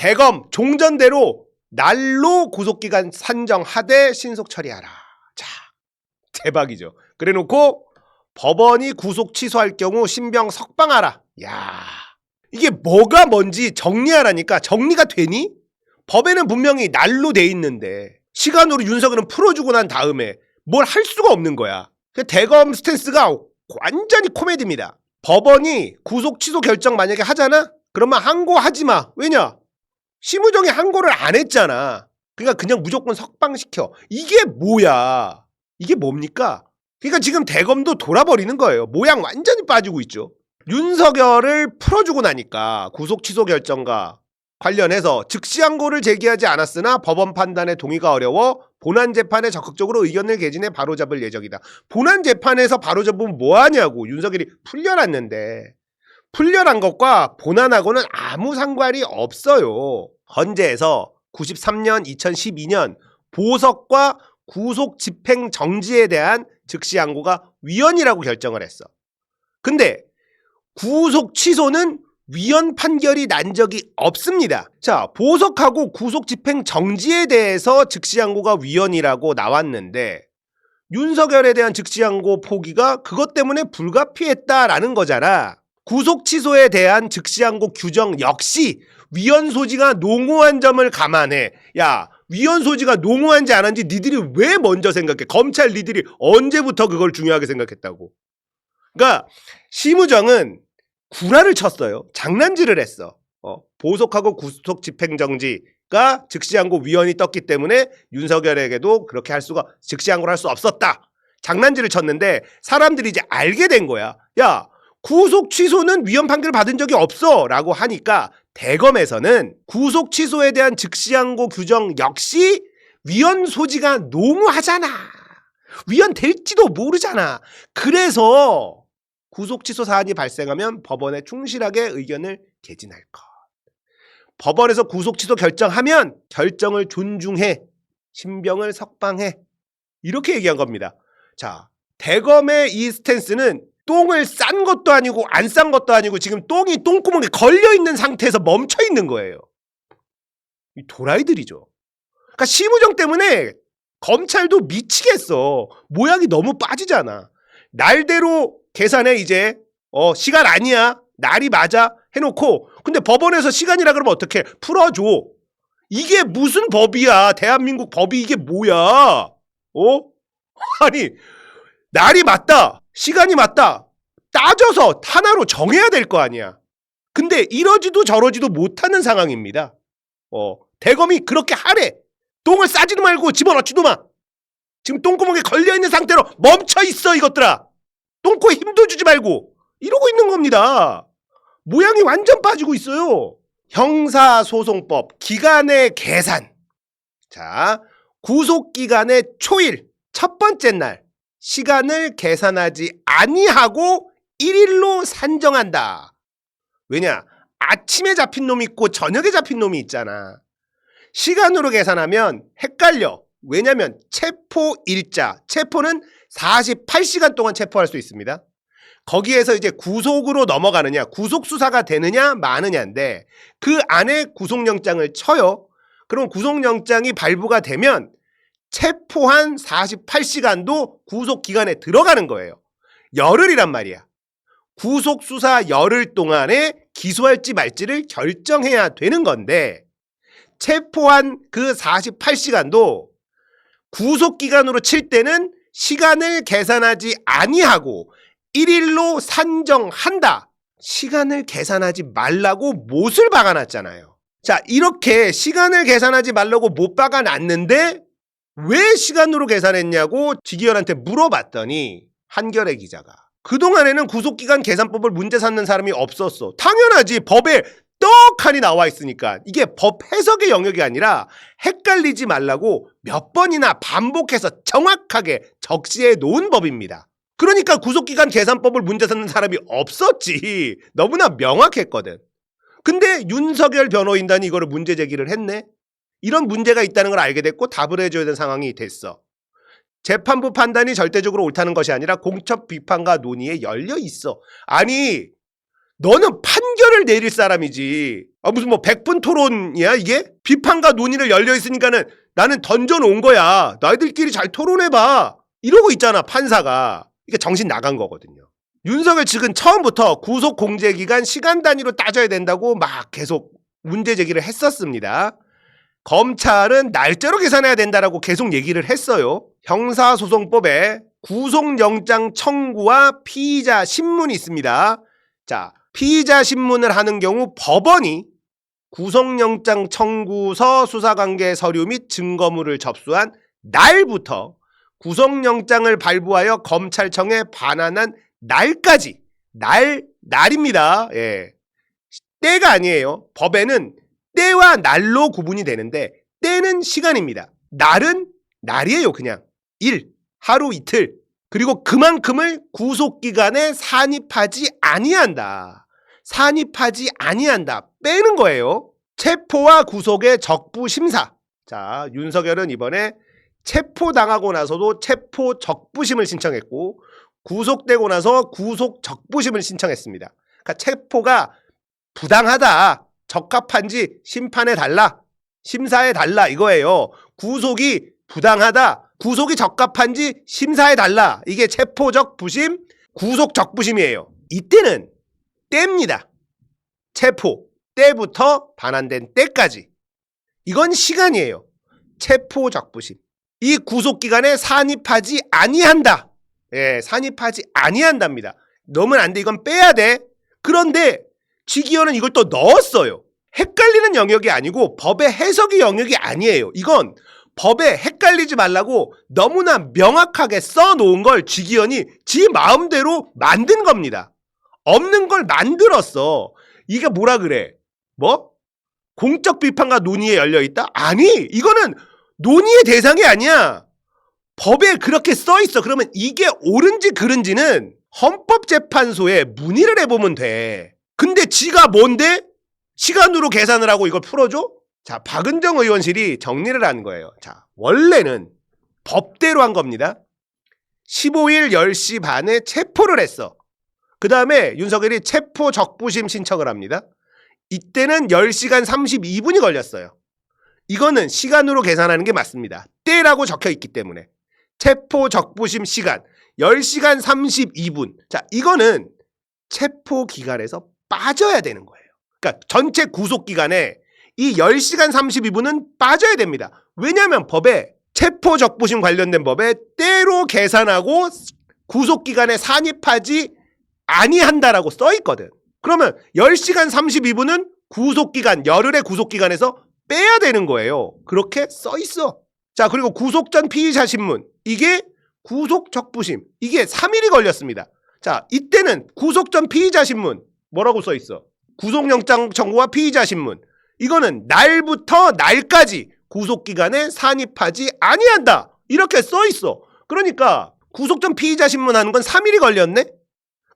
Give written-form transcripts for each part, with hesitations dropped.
대검 종전대로 날로 구속기간 산정하되 신속 처리하라. 자, 대박이죠. 그래놓고 법원이 구속 취소할 경우 신병 석방하라. 야, 이게 뭐가 뭔지 정리하라니까. 정리가 되니? 법에는 분명히 날로 돼 있는데 시간으로 윤석열은 풀어주고 난 다음에 뭘 할 수가 없는 거야. 대검 스탠스가 완전히 코미디입니다. 법원이 구속 취소 결정 만약에 하잖아? 그러면 항고하지 마. 왜냐? 심우정이 항고를 안 했잖아. 그러니까 그냥 무조건 석방시켜. 이게 뭐야? 이게 뭡니까? 그러니까 지금 대검도 돌아버리는 거예요. 모양 완전히 빠지고 있죠. 윤석열을 풀어주고 나니까 구속 취소 결정과 관련해서 즉시 항고를 제기하지 않았으나 법원 판단에 동의가 어려워 본안 재판에 적극적으로 의견을 개진해 바로잡을 예정이다. 본안 재판에서 바로잡으면 뭐하냐고. 윤석열이 풀려났는데 풀려난 것과 본안하고는 아무 상관이 없어요. 헌재에서 93년, 2012년 보석과 구속 집행 정지에 대한 즉시 항고가 위헌이라고 결정을 했어. 근데 구속 취소는 위헌 판결이 난 적이 없습니다. 자, 보석하고 구속 집행 정지에 대해서 즉시 항고가 위헌이라고 나왔는데 윤석열에 대한 즉시 항고 포기가 그것 때문에 불가피했다라는 거잖아. 구속 취소에 대한 즉시 항고 규정 역시 위헌 소지가 농후한 점을 감안해. 야, 위헌 소지가 농후한지 안 한지 니들이 왜 먼저 생각해? 검찰 니들이 언제부터 그걸 중요하게 생각했다고? 그러니까 심우정은 구라를 쳤어요. 장난질을 했어. 보석하고 구속 집행정지가 즉시항고 위헌이 떴기 때문에 윤석열에게도 그렇게 할 수가 즉시항고를 할 수 없었다. 장난질을 쳤는데 사람들이 이제 알게 된 거야. 야, 구속 취소는 위헌 판결을 받은 적이 없어 라고 하니까 대검에서는 구속 취소에 대한 즉시항고 규정 역시 위헌 소지가 농후하잖아. 위헌 될지도 모르잖아. 그래서 구속 취소 사안이 발생하면 법원에 충실하게 의견을 개진할 것. 법원에서 구속 취소 결정하면 결정을 존중해. 신병을 석방해. 이렇게 얘기한 겁니다. 자, 대검의 이 스탠스는 똥을 싼 것도 아니고 안 싼 것도 아니고 지금 똥이 똥구멍에 걸려있는 상태에서 멈춰있는 거예요. 이 도라이들이죠. 그러니까 심우정 때문에 검찰도 미치겠어. 모양이 너무 빠지잖아. 날대로 계산해 이제. 시간 아니야. 날이 맞아. 해놓고 근데 법원에서 시간이라 그러면 어떡해. 풀어줘. 이게 무슨 법이야. 대한민국 법이 이게 뭐야. 아니 날이 맞다. 시간이 맞다. 따져서 하나로 정해야 될 거 아니야. 근데 이러지도 저러지도 못하는 상황입니다. 대검이 그렇게 하래. 똥을 싸지도 말고 집어넣지도 마. 지금 똥구멍에 걸려있는 상태로 멈춰있어 이것들아. 똥코에 힘도 주지 말고 이러고 있는 겁니다. 모양이 완전 빠지고 있어요. 형사소송법 기간의 계산. 자, 구속기간의 초일 첫 번째 날 시간을 계산하지 아니하고 1일로 산정한다. 왜냐? 아침에 잡힌 놈이 있고 저녁에 잡힌 놈이 있잖아. 시간으로 계산하면 헷갈려. 왜냐면 체포일자, 체포는 48시간 동안 체포할 수 있습니다. 거기에서 이제 구속으로 넘어가느냐, 구속수사가 되느냐 마느냐인데 그 안에 구속영장을 쳐요. 그럼 구속영장이 발부가 되면 체포한 48시간도 구속기간에 들어가는 거예요. 열흘이란 말이야. 구속수사 열흘 동안에 기소할지 말지를 결정해야 되는 건데 체포한 그 48시간도 구속기간으로 칠 때는 시간을 계산하지 아니하고 1일로 산정한다. 시간을 계산하지 말라고 못을 박아놨잖아요. 자, 이렇게 시간을 계산하지 말라고 못 박아놨는데 왜 시간으로 계산했냐고 지기현한테 물어봤더니 한겨레 기자가 그동안에는 구속기간 계산법을 문제 삼는 사람이 없었어. 당연하지. 법에 떡하니 나와 있으니까. 이게 법 해석의 영역이 아니라 헷갈리지 말라고 몇 번이나 반복해서 정확하게 적시해 놓은 법입니다. 그러니까 구속기간 계산법을 문제 삼는 사람이 없었지. 너무나 명확했거든. 근데 윤석열 변호인단이 이거를 문제 제기를 했네. 이런 문제가 있다는 걸 알게 됐고 답을 해줘야 되는 상황이 됐어. 재판부 판단이 절대적으로 옳다는 것이 아니라 공적 비판과 논의에 열려 있어. 아니 너는 판결을 내릴 사람이지 무슨 뭐 100분 토론이야 이게? 비판과 논의를 열려있으니까는 나는 던져놓은 거야. 너희들끼리 잘 토론해봐. 이러고 있잖아 판사가. 이게 정신 나간 거거든요. 윤석열 측은 처음부터 구속 공제 기간 시간 단위로 따져야 된다고 막 계속 문제 제기를 했었습니다. 검찰은 날짜로 계산해야 된다라고 계속 얘기를 했어요. 형사소송법에 구속영장 청구와 피의자 신문이 있습니다. 자, 피의자 신문을 하는 경우 법원이 구속영장 청구서 수사관계 서류 및 증거물을 접수한 날부터 구속영장을 발부하여 검찰청에 반환한 날까지 날입니다. 예. 때가 아니에요. 법에는 때와 날로 구분이 되는데 때는 시간입니다. 날은 날이에요. 그냥 일, 하루 이틀. 그리고 그만큼을 구속기간에 산입하지 아니한다. 산입하지 아니한다. 빼는 거예요. 체포와 구속의 적부심사. 자, 윤석열은 이번에 체포당하고 나서도 체포 적부심을 신청했고 구속되고 나서 구속 적부심을 신청했습니다. 그러니까 체포가 부당하다. 적합한지 심판해 달라. 심사해 달라 이거예요. 구속이 부당하다. 구속이 적합한지 심사해 달라. 이게 체포적 부심, 구속적 부심이에요. 이때는 때입니다. 체포, 때부터 반환된 때까지. 이건 시간이에요. 체포적 부심. 이 구속기간에 산입하지 아니한다. 예, 산입하지 아니한답니다. 넣으면 안 돼. 이건 빼야 돼. 그런데 지기현은 이걸 또 넣었어요. 헷갈리는 영역이 아니고 법의 해석의 영역이 아니에요. 이건 법에 헷갈리지 말라고 너무나 명확하게 써놓은 걸 지기현이 지 마음대로 만든 겁니다. 없는 걸 만들었어. 이게 뭐라 그래? 뭐? 공적 비판과 논의에 열려있다? 아니, 이거는 논의의 대상이 아니야. 법에 그렇게 써있어. 그러면 이게 옳은지 그른지는 헌법재판소에 문의를 해보면 돼. 근데 지가 뭔데? 시간으로 계산을 하고 이걸 풀어줘? 자, 박은정 의원실이 정리를 한 거예요. 자, 원래는 법대로 한 겁니다. 15일 10시 반에 체포를 했어. 그 다음에 윤석열이 체포 적부심 신청을 합니다. 이때는 10시간 32분이 걸렸어요. 이거는 시간으로 계산하는 게 맞습니다. 때라고 적혀 있기 때문에. 체포 적부심 시간 10시간 32분. 자, 이거는 체포 기간에서 빠져야 되는 거예요. 그러니까 전체 구속 기간에 이 10시간 32분은 빠져야 됩니다. 왜냐하면 법에 체포 적부심 관련된 법에 때로 계산하고 구속 기간에 산입하지 아니한다라고 써 있거든. 그러면 10시간 32분은 구속 기간, 열흘의 구속 기간에서 빼야 되는 거예요. 그렇게 써 있어. 자, 그리고 구속 전 피의자 신문. 이게 구속 적부심. 이게 3일이 걸렸습니다. 자, 이때는 구속 전 피의자 신문. 뭐라고 써 있어? 구속영장 청구와 피의자 신문. 이거는 날부터 날까지 구속기간에 산입하지 아니한다. 이렇게 써 있어. 그러니까 구속 전 피의자 신문 하는 건 3일이 걸렸네?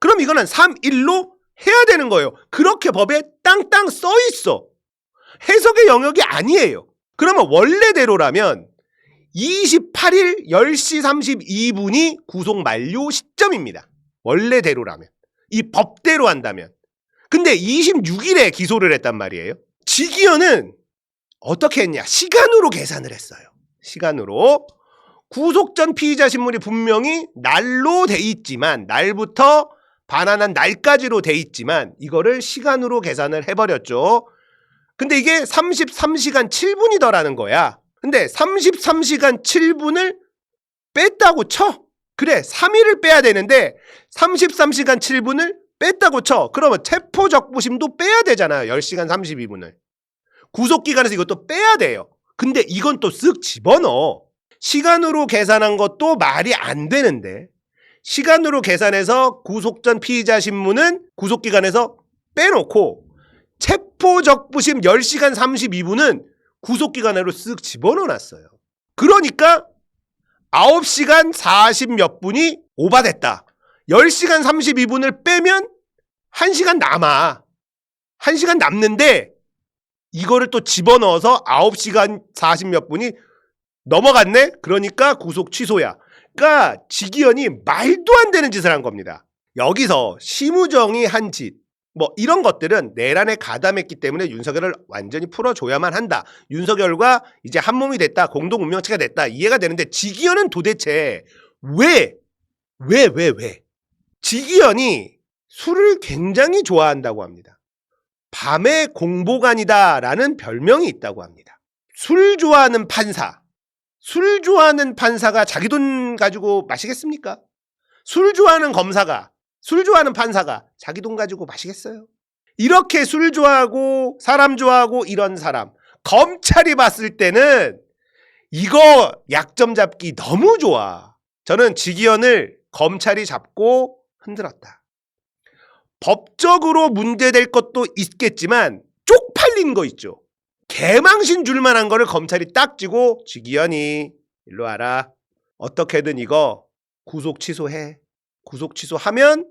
그럼 이거는 3일로 해야 되는 거예요. 그렇게 법에 땅땅 써 있어. 해석의 영역이 아니에요. 그러면 원래대로라면 28일 10시 32분이 구속 만료 시점입니다. 원래대로라면. 이 법대로 한다면. 근데 26일에 기소를 했단 말이에요. 지기현은 어떻게 했냐? 시간으로 계산을 했어요. 시간으로. 구속 전 피의자 신문이 분명히 날로 돼 있지만, 날부터 반환한 날까지로 돼 있지만 이거를 시간으로 계산을 해버렸죠. 근데 이게 33시간 7분이더라는 거야. 근데 33시간 7분을 뺐다고 쳐. 그래, 3일을 빼야 되는데 33시간 7분을 뺐다고 쳐. 그러면 체포적부심도 빼야 되잖아요. 10시간 32분을. 구속기간에서 이것도 빼야 돼요. 근데 이건 또 쓱 집어넣어. 시간으로 계산한 것도 말이 안 되는데 시간으로 계산해서 구속 전 피의자 신문은 구속기간에서 빼놓고 체포적부심 10시간 32분은 구속기간으로 쓱 집어넣어놨어요. 그러니까 9시간 40 몇 분이 오바됐다. 10시간 32분을 빼면 1시간 남아. 1시간 남는데 이거를 또 집어넣어서 9시간 40 몇 분이 넘어갔네? 그러니까 구속 취소야. 그러니까 지기현이 말도 안 되는 짓을 한 겁니다. 여기서 심우정이 한 짓, 뭐 이런 것들은 내란에 가담했기 때문에 윤석열을 완전히 풀어줘야만 한다. 윤석열과 이제 한 몸이 됐다. 공동 운명체가 됐다. 이해가 되는데 지기현은 도대체 왜? 지기현이 술을 굉장히 좋아한다고 합니다. 밤의 공보관이다라는 별명이 있다고 합니다. 술 좋아하는 판사가 자기 돈 가지고 마시겠습니까? 술 좋아하는 판사가 자기 돈 가지고 마시겠어요? 이렇게 술 좋아하고 사람 좋아하고 이런 사람, 검찰이 봤을 때는 이거 약점 잡기 너무 좋아. 저는 지기현을 검찰이 잡고 흔들었다. 법적으로 문제될 것도 있겠지만 쪽팔린 거 있죠. 개망신 줄만한 거를 검찰이 딱 쥐고 지기현이 일로 와라. 어떻게든 이거 구속 취소해. 구속 취소하면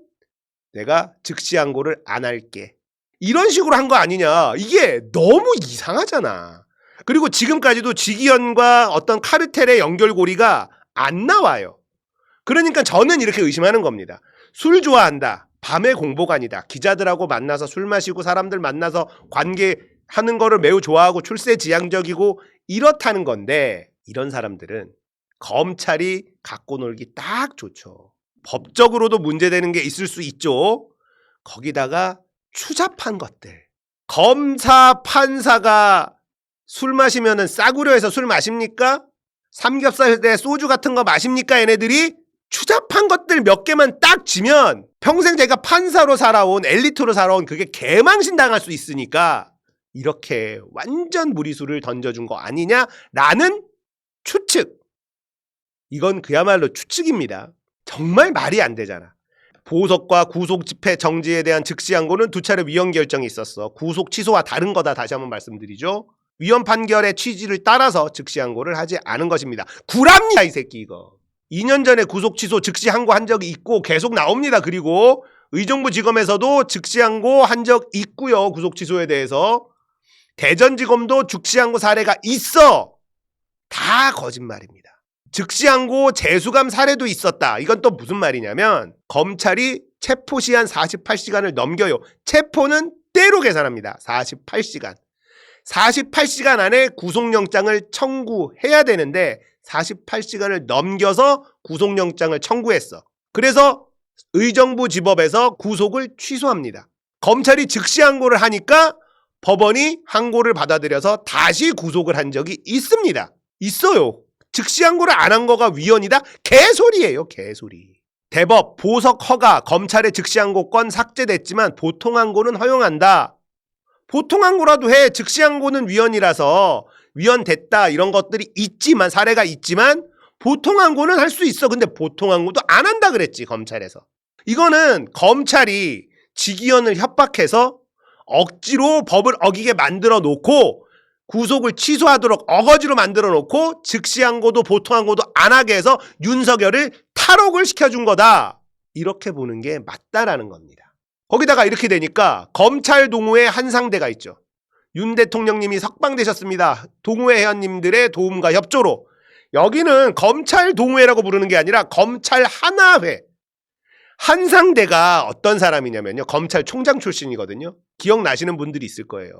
내가 즉시 항고를 안 할게. 이런 식으로 한 거 아니냐. 이게 너무 이상하잖아. 그리고 지금까지도 지기현과 어떤 카르텔의 연결고리가 안 나와요. 그러니까 저는 이렇게 의심하는 겁니다. 술 좋아한다. 밤의 공보관이다. 기자들하고 만나서 술 마시고 사람들 만나서 관계하는 거를 매우 좋아하고 출세지향적이고 이렇다는 건데 이런 사람들은 검찰이 갖고 놀기 딱 좋죠. 법적으로도 문제되는 게 있을 수 있죠. 거기다가 추잡한 것들. 검사, 판사가 술 마시면은 싸구려에서 술 마십니까? 삼겹살에 소주 같은 거 마십니까? 얘네들이? 추잡한 것들 몇 개만 딱 쥐면 평생 제가 판사로 살아온 엘리트로 살아온 그게 개망신 당할 수 있으니까 이렇게 완전 무리수를 던져준 거 아니냐라는 추측. 이건 그야말로 추측입니다. 정말 말이 안 되잖아. 보석과 구속 집행 정지에 대한 즉시 항고는 두 차례 위헌 결정이 있었어. 구속 취소와 다른 거다. 다시 한번 말씀드리죠. 위헌 판결의 취지를 따라서 즉시 항고를 하지 않은 것입니다. 구랍니다 이 새끼 이거. 2년 전에 구속 취소 즉시 항고 한 적이 있고 계속 나옵니다. 그리고 의정부지검에서도 즉시 항고 한 적 있고요. 구속 취소에 대해서. 대전지검도 즉시 항고 사례가 있어. 다 거짓말입니다. 즉시 항고 재수감 사례도 있었다. 이건 또 무슨 말이냐면 검찰이 체포시한 48시간을 넘겨요. 체포는 때로 계산합니다. 48시간. 48시간 안에 구속영장을 청구해야 되는데 48시간을 넘겨서 구속영장을 청구했어. 그래서 의정부지법에서 구속을 취소합니다. 검찰이 즉시 항고를 하니까 법원이 항고를 받아들여서 다시 구속을 한 적이 있습니다. 있어요. 즉시 항고를 안 한 거가 위헌이다? 개소리예요. 개소리. 대법, 보석 허가, 검찰의 즉시 항고권 삭제됐지만 보통 항고는 허용한다. 보통 항고라도 해. 즉시 항고는 위헌이라서 위헌됐다 이런 것들이 있지만 사례가 있지만 보통 항고는 할 수 있어. 근데 보통 항고도 안 한다 그랬지 검찰에서. 이거는 검찰이 지기현을 협박해서 억지로 법을 어기게 만들어 놓고 구속을 취소하도록 어거지로 만들어 놓고 즉시 항고도 보통 항고도 안 하게 해서 윤석열을 탈옥을 시켜준 거다. 이렇게 보는 게 맞다라는 겁니다. 거기다가 이렇게 되니까 검찰 동호회 한상대가 있죠. 윤 대통령님이 석방되셨습니다. 동호회 회원님들의 도움과 협조로. 여기는 검찰 동호회라고 부르는 게 아니라 검찰 하나회. 한상대가 어떤 사람이냐면요. 검찰총장 출신이거든요. 기억나시는 분들이 있을 거예요.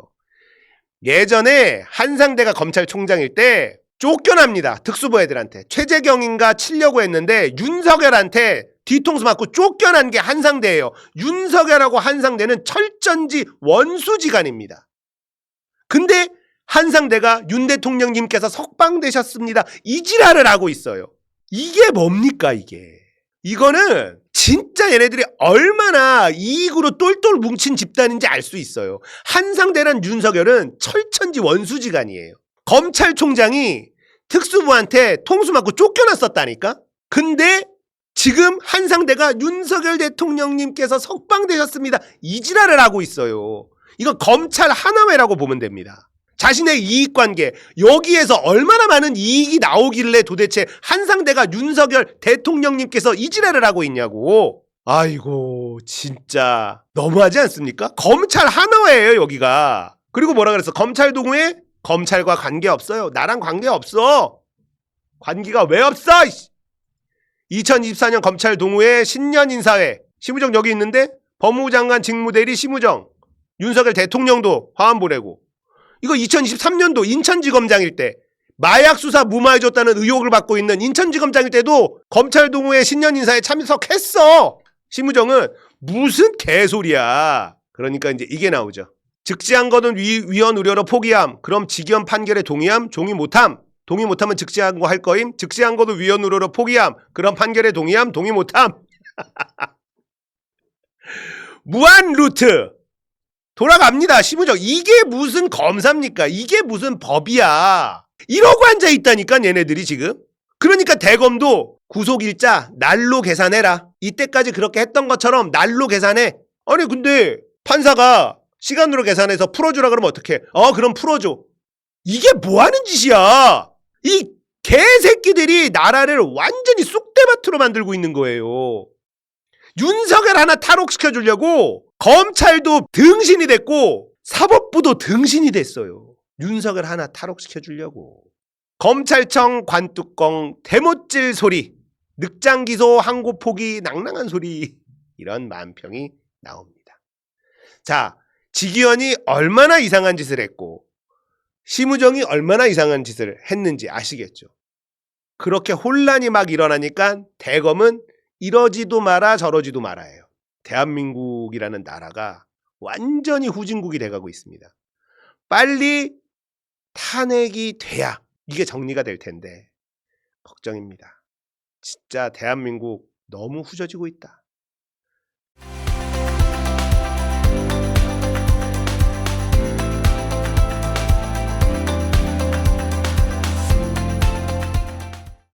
예전에 한상대가 검찰총장일 때 쫓겨납니다. 특수부 애들한테. 최재경인가 치려고 했는데 윤석열한테 뒤통수 맞고 쫓겨난 게 한상대예요. 윤석열하고 한상대는 철전지 원수지간입니다. 근데 한상대가 윤 대통령님께서 석방되셨습니다. 이 지랄을 하고 있어요. 이게 뭡니까 이게. 이거는 진짜 얘네들이 얼마나 이익으로 똘똘 뭉친 집단인지 알 수 있어요. 한상대란 윤석열은 철천지 원수지간이에요. 검찰총장이 특수부한테 통수 맞고 쫓겨났었다니까? 근데 지금 한상대가 윤석열 대통령님께서 석방되셨습니다. 이 지랄을 하고 있어요. 이건 검찰 하나회라고 보면 됩니다. 자신의 이익관계, 여기에서 얼마나 많은 이익이 나오길래 도대체 한상대가 윤석열 대통령님께서 이 지랄을 하고 있냐고. 아이고 진짜 너무하지 않습니까? 검찰 하나회예요 여기가. 그리고 뭐라 그랬어? 검찰 동호회? 검찰과 관계없어요. 나랑 관계없어. 관계가 왜 없어? 2024년 검찰 동호회 신년인사회. 심우정 여기 있는데 법무부 장관 직무대리 심우정, 윤석열 대통령도 화환 보내고, 이거 2023년도 인천지검장일 때 마약 수사 무마해줬다는 의혹을 받고 있는 인천지검장일 때도 검찰 동호회 신년 인사에 참석했어. 심우정은. 무슨 개소리야. 그러니까 이제 이게 나오죠. 즉시한 거는 위헌 우려로 포기함. 그럼 직위원 판결에 동의함? 동의 못함. 동의 못하면 즉시한 거 할 거임? 즉시한 거도 위헌 우려로 포기함. 그럼 판결에 동의함? 동의 못함. 무한 루트 돌아갑니다. 심우정. 이게 무슨 검사입니까? 이게 무슨 법이야. 이러고 앉아있다니까 얘네들이 지금. 그러니까 대검도 구속일자 날로 계산해라. 이때까지 그렇게 했던 것처럼 날로 계산해. 아니 근데 판사가 시간으로 계산해서 풀어주라 그러면 어떡해? 그럼 풀어줘. 이게 뭐하는 짓이야. 이 개새끼들이 나라를 완전히 쑥대밭으로 만들고 있는 거예요. 윤석열 하나 탈옥시켜주려고 검찰도 등신이 됐고 사법부도 등신이 됐어요. 윤석열 하나 탈옥시켜주려고. 검찰청 관뚜껑 대못질 소리, 늑장기소 항고 포기 낭낭한 소리, 이런 만평이 나옵니다. 자, 직위원이 얼마나 이상한 짓을 했고 심우정이 얼마나 이상한 짓을 했는지 아시겠죠? 그렇게 혼란이 막 일어나니까 대검은 이러지도 마라 저러지도 말아요. 대한민국이라는 나라가 완전히 후진국이 돼가고 있습니다. 빨리 탄핵이 돼야 이게 정리가 될 텐데 걱정입니다. 진짜 대한민국 너무 후져지고 있다.